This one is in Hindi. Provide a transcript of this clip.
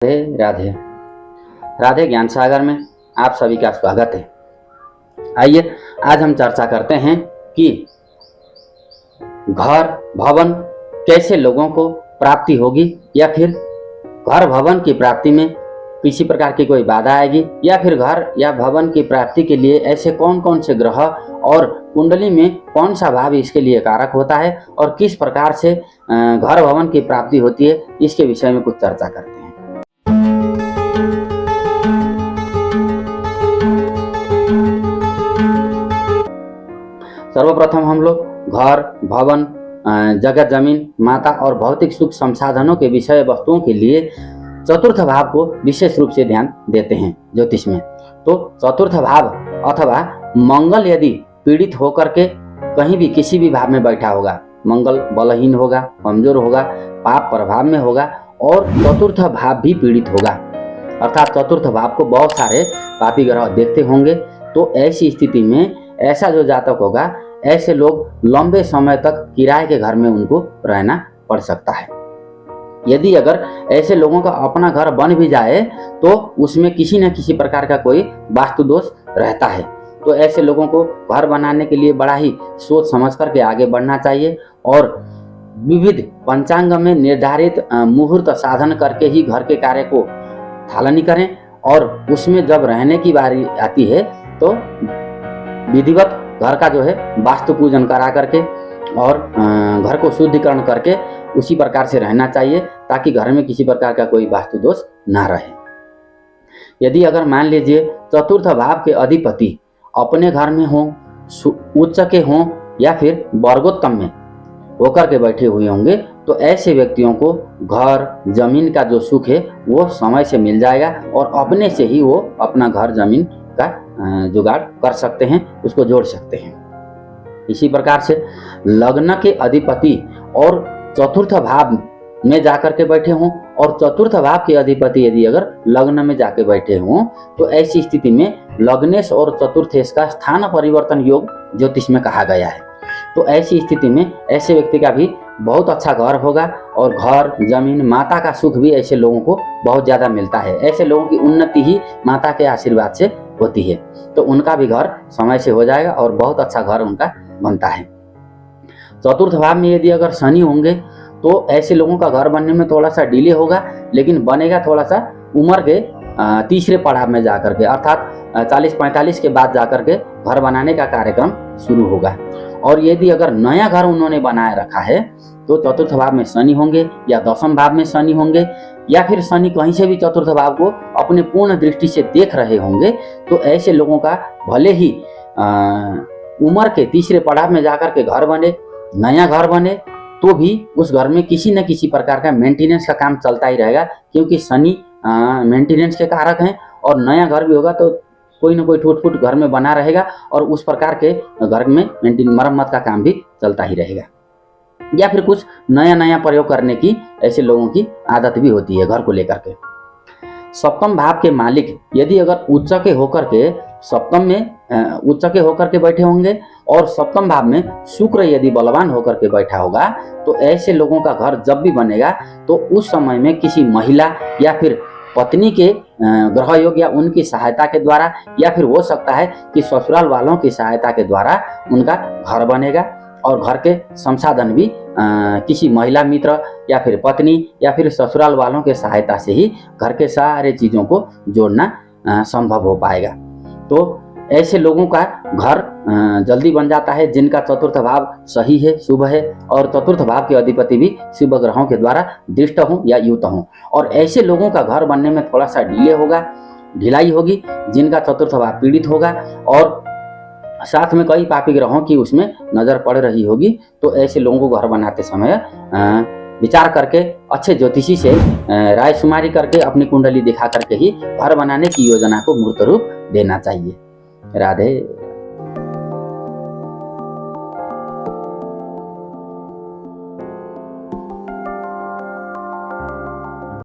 राधे राधे। राधे ज्ञान सागर में आप सभी का स्वागत है। आइए आज हम चर्चा करते हैं कि घर भवन कैसे लोगों को प्राप्ति होगी, या फिर घर भवन की प्राप्ति में किसी प्रकार की कोई बाधा आएगी, या फिर घर या भवन की प्राप्ति के लिए ऐसे कौन कौन से ग्रह और कुंडली में कौन सा भाव इसके लिए कारक होता है, और किस प्रकार से घर भवन की प्राप्ति होती है, इसके विषय में कुछ चर्चा करते हैं। सर्वप्रथम हम लोग घर भवन जगह जमीन माता और भौतिक सुख संसाधनों के विषय वस्तुओं के लिए चतुर्थ भाव को विशेष रूप से ध्यान देते हैं ज्योतिष में। तो चतुर्थ भाव अथवा मंगल यदि पीड़ित होकर के कहीं भी किसी भी भाव में बैठा होगा, मंगल बलहीन होगा, कमजोर होगा, पाप प्रभाव में होगा और चतुर्थ भाव भी पीड़ित होगा, अर्थात चतुर्थ भाव को बहुत सारे पापी ग्रह देखते होंगे, तो ऐसी स्थिति में ऐसा जो जातक होगा, ऐसे लोग लंबे समय तक किराए के घर में उनको रहना पड़ सकता है। यदि अगर ऐसे लोगों का अपना घर बन भी जाए तो उसमें किसी न किसी प्रकार का कोई वास्तु दोष रहता है। तो ऐसे लोगों को घर बनाने के लिए बड़ा ही सोच समझ करके आगे बढ़ना चाहिए और विविध पंचांग में निर्धारित मुहूर्त साधन करके ही घर के कार्य को थालनी करें, और उसमें जब रहने की बारी आती है तो विधिवत घर का जो है वास्तु पूजन करा करके और घर को शुद्धिकरण करके उसी प्रकार से रहना चाहिए, ताकि घर में किसी प्रकार का कोई वास्तु दोष ना रहे। यदि अगर मान लीजिए चतुर्थ भाव के अधिपति अपने घर में हो, उच्च के हों या फिर वर्गोत्तम में होकर के बैठे हुए होंगे, तो ऐसे व्यक्तियों को घर जमीन का जो सुख है वो समय से मिल जाएगा और अपने से ही वो अपना घर जमीन का जुगाड़ कर सकते हैं, उसको जोड़ सकते हैं। इसी प्रकार से लग्न के अधिपति और चतुर्थ भाव में जाकर के बैठे हों और चतुर्थ भाव के अधिपति यदि अगर लग्न में जाके बैठे हों, तो ऐसी स्थिति में लग्नेश और चतुर्थेश का स्थान परिवर्तन योग ज्योतिष में कहा गया है। तो ऐसी स्थिति में ऐसे व्यक्ति का भी बहुत अच्छा घर होगा और घर जमीन माता का सुख भी ऐसे लोगों को बहुत ज्यादा मिलता है। ऐसे लोगों की उन्नति ही माता के आशीर्वाद से होती है, तो उनका भी घर समय से हो जाएगा और बहुत अच्छा घर उनका बनता है। चतुर्थ भाव में यदि अगर शनि होंगे तो ऐसे लोगों का घर बनने में थोड़ा सा डिले होगा, लेकिन बनेगा थोड़ा सा उम्र के तीसरे पड़ाव में जाकर के, अर्थात 40-45 के बाद जाकर के घर बनाने का कार्यक्रम शुरू होगा। और यदि अगर नया घर उन्होंने बनाए रखा है तो चतुर्थ भाव में शनि होंगे या दशम भाव में शनि होंगे, या फिर शनि कहीं से भी चतुर्थ भाव को अपने पूर्ण दृष्टि से देख रहे होंगे, तो ऐसे लोगों का भले ही उम्र के तीसरे पड़ाव में जाकर के घर बने, नया घर बने, तो भी उस घर में किसी न किसी प्रकार का मेंटेनेंस का काम चलता ही रहेगा, क्योंकि शनि मेंटेनेंस के कारक हैं। और नया घर भी होगा तो कोई ना कोई टूट फूट घर में बना रहेगा और उस प्रकार के घर में मरम्मत का काम भी चलता ही रहेगा, या फिर कुछ नया नया प्रयोग करने की ऐसे लोगों की आदत भी होती है घर को लेकर के। सप्तम भाव के मालिक यदि अगर उच्च के होकर के सप्तम में उच्च के होकर के बैठे होंगे और सप्तम भाव में शुक्र यदि बलवान होकर के बैठा होगा, तो ऐसे लोगों का घर जब भी बनेगा तो उस समय में किसी महिला या फिर पत्नी के ग्रह योग या उनकी सहायता के द्वारा, या फिर हो सकता है कि ससुराल वालों की सहायता के द्वारा उनका घर बनेगा और घर के संसाधन भी किसी महिला मित्र या फिर पत्नी या फिर ससुराल वालों के सहायता से ही घर के सारे चीजों को जोड़ना संभव हो पाएगा। तो ऐसे लोगों का घर जल्दी बन जाता है जिनका चतुर्थ भाव सही है, शुभ है, और चतुर्थ भाव के अधिपति भी शुभ ग्रहों के द्वारा दृष्ट हों या युत हों। और ऐसे लोगों का घर बनने में थोड़ा सा डिले होगा, ढिलाई होगी, जिनका चतुर्थ भाव पीड़ित होगा और साथ में कई पापी ग्रहों की उसमें नजर पड़ रही होगी। तो ऐसे लोगों को घर बनाते समय विचार करके अच्छे ज्योतिषी से राय शुमारी करके अपनी कुंडली दिखा करके ही घर बनाने की योजना को मूर्त रूप देना चाहिए। राधे।